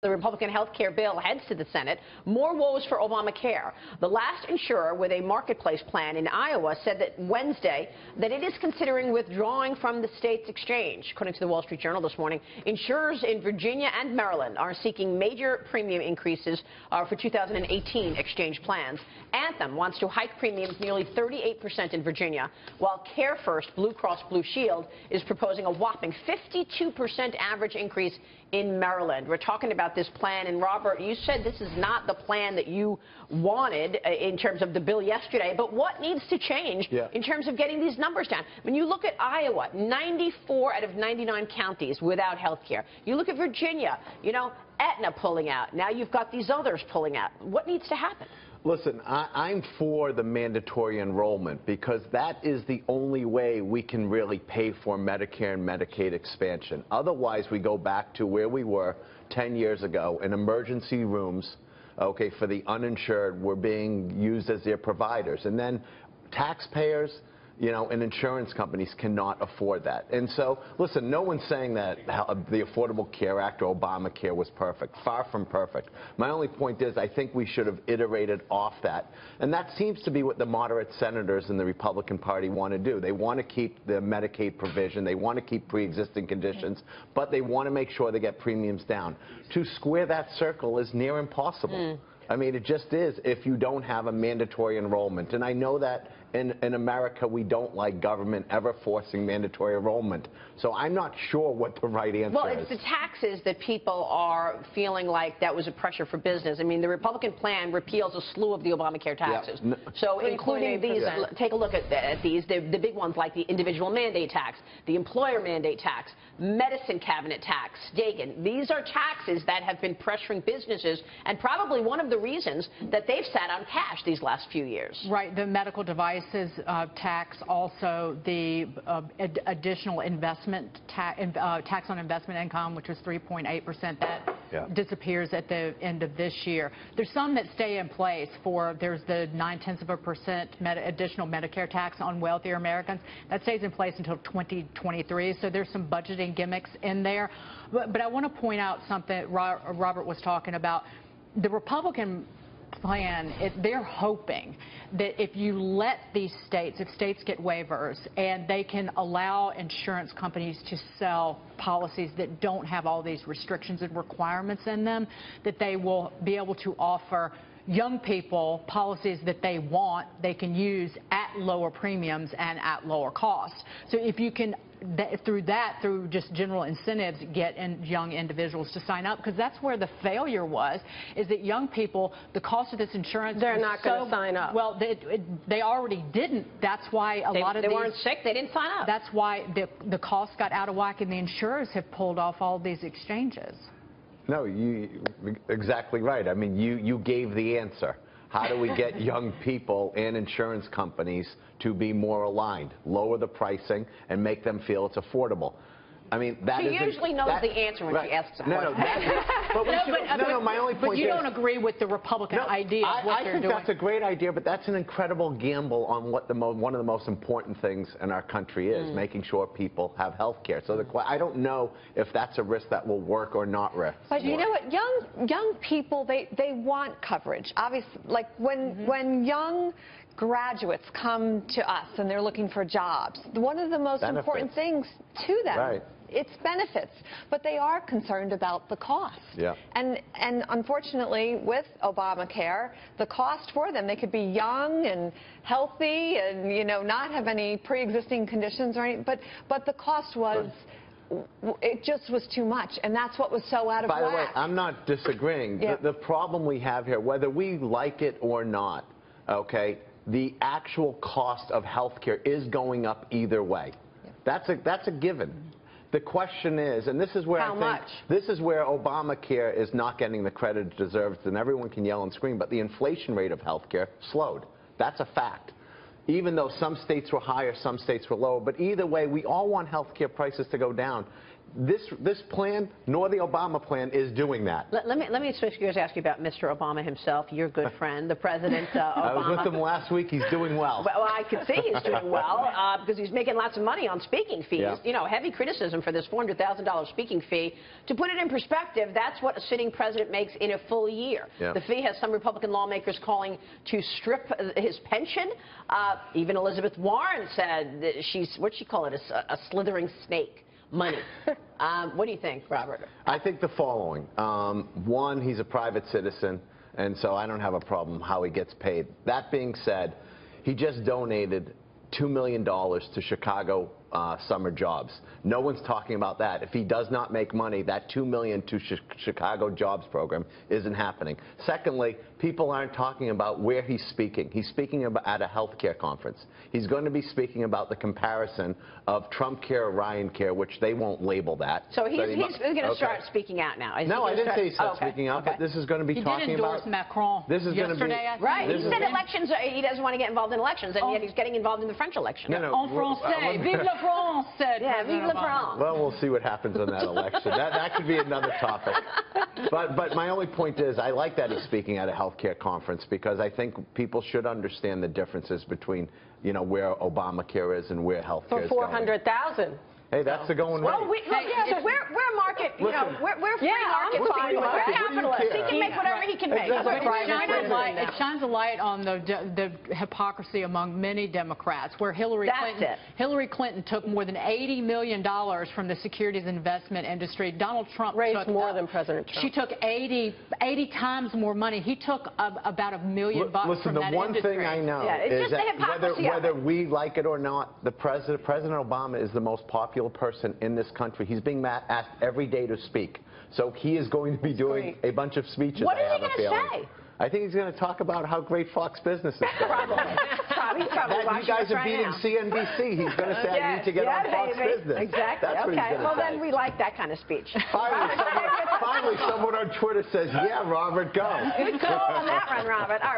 The Republican health care bill heads to the Senate. More woes for Obamacare. The last insurer with a marketplace plan in Iowa said that Wednesday that it is considering withdrawing from the state's exchange. According to the Wall Street Journal this morning, insurers in Virginia and Maryland are seeking major premium increases for 2018 exchange plans. Anthem wants to hike premiums nearly 38% in Virginia, while CareFirst Blue Cross Blue Shield is proposing a whopping 52% average increase in Maryland. We're talking about this plan, and Robert, you said this is not the plan that you wanted in terms of the bill yesterday, but what needs to change in terms of getting these numbers down? When you look at Iowa, 94 out of 99 counties without health care. You look at Virginia, you know, Aetna pulling out. Now you've got these others pulling out. What needs to happen? Listen, I'm for the mandatory enrollment because that is the only way we can really pay for Medicare and Medicaid expansion. Otherwise, we go back to where we were 10 years ago in emergency rooms, okay, for the uninsured were being used as their providers. And then taxpayers, you know, and insurance companies cannot afford that. And so, listen, no one's saying that the Affordable Care Act or Obamacare was perfect. Far from perfect. My only point is I think we should have iterated off that. And that seems to be what the moderate senators in the Republican Party want to do. They want to keep the Medicaid provision. They want to keep pre-existing conditions. But they want to make sure they get premiums down. To square that circle is near impossible. I mean, it just is if you don't have a mandatory enrollment. And I know that in America, we don't like government ever forcing mandatory enrollment. So I'm not sure what the right answer is. Well, it's the taxes that people are feeling like that was a pressure for business. I mean, the Republican plan repeals a slew of the Obamacare taxes. Yeah. So including these, take a look at these, the big ones like the individual mandate tax, the employer mandate tax, medicine cabinet tax, Dagan. These are taxes that have been pressuring businesses and probably one of the reasons that they've sat on cash these last few years. Right. The medical devices tax, also the additional investment tax on investment income, which was 3.8%, that disappears at the end of this year. There's some that stay in place. There's the 0.9% additional Medicare tax on wealthier Americans that stays in place until 2023. So there's some budgeting gimmicks in there. But I want to point out something Robert was talking about. The Republican plan, they're hoping that if you let these states, if states get waivers and they can allow insurance companies to sell policies that don't have all these restrictions and requirements in them, that they will be able to offer young people policies that they want, they can use at lower premiums and at lower costs. So if you can, through just general incentives, get young individuals to sign up, because that's where the failure was, is that young people, the cost of this insurance, they're not going to sign up. Well, they already didn't. That's why a lot of they weren't sick. They didn't sign up. That's why the costs got out of whack, and the insurers have pulled off all these exchanges. No, exactly right. I mean, you gave the answer. How do we get young people and insurance companies to be more aligned, lower the pricing, and make them feel it's affordable? I mean, that is... She usually knows the answer when she asks that. No, my only point is... But you don't agree with the Republican idea of what they're doing. I think that's a great idea, but that's an incredible gamble on what one of the most important things in our country is, making sure people have health care. So I don't know if that's a risk that will work or not work. But you know what? Young people, they want coverage. Obviously, like when young graduates come to us and they're looking for jobs, one of the most important things to them, it's benefits, but they are concerned about the cost. Yeah. And unfortunately, with Obamacare, the cost for them, they could be young and healthy and, you know, not have any pre-existing conditions or anything, but the cost was... it just was too much, and that's what was so out of whack. By the way, I'm not disagreeing. The problem we have here, whether we like it or not, okay, the actual cost of health care is going up either way. That's a given. The question is, and this is where this is where Obamacare is not getting the credit it deserves, and everyone can yell and scream, but the inflation rate of health care slowed. That's a fact. Even though some states were higher, some states were lower, but either way, we all want health care prices to go down. this plan nor the Obama plan is doing that. Let me switch gears and ask you about Mr. Obama himself, your good friend, the President Obama. I was with him last week. He's doing well. Well, I could see he's doing well because he's making lots of money on speaking fees. Yeah. You know, heavy criticism for this $400,000 speaking fee. To put it in perspective, that's what a sitting president makes in a full year. Yeah. The fee has some Republican lawmakers calling to strip his pension. Even Elizabeth Warren said that what'd she call it, a slithering snake. Money. What do you think, Robert? I think the following. One, he's a private citizen, and so I don't have a problem how he gets paid. That being said, he just donated $2 million to Chicago summer jobs. No one's talking about that. If he does not make money, that $2 million to Chicago jobs program isn't happening. Secondly, people aren't talking about where he's speaking. He's speaking at a healthcare conference. He's going to be speaking about the comparison of Trump Care, Ryan Care, which they won't label that. So he's going to start speaking out now. No, I didn't say he started speaking out, but this is going to be talking about. He did endorse Macron yesterday, I think. Right. He said elections. He doesn't want to get involved in elections, and yet he's getting involved in the French election. En français, vive la France, said Yeah, vive la France. Well, we'll see what happens on that election. That could be another topic. But my only point is, I like that he's speaking at a healthcare conference because I think people should understand the differences between, you know, where Obamacare is and where healthcare is going. For $400,000. Hey, that's the going rate. Well, so we're a market, you know, we're free market. We're capitalists. He can make whatever he can make. Exactly. It shines a light on the hypocrisy among many Democrats, where Hillary Clinton took more than $80 million from the securities investment industry. Donald Trump raised more than President Trump. She took 80 times more money. He took about $1 million from that industry. Listen, the one thing I know is that whether we like it or not, President Obama is the most popular person in this country. He's being asked every day to speak. So he is going to be doing a bunch of speeches. What is he going to say? I think he's going to talk about how great Fox Business is going. Probably you guys are beating CNBC. He's going to say, I need to get on Fox Business. Exactly. That's what he's well, then we like that kind of speech. Finally, someone on Twitter says, yeah, Robert, go. Good call on that one, Robert. All right.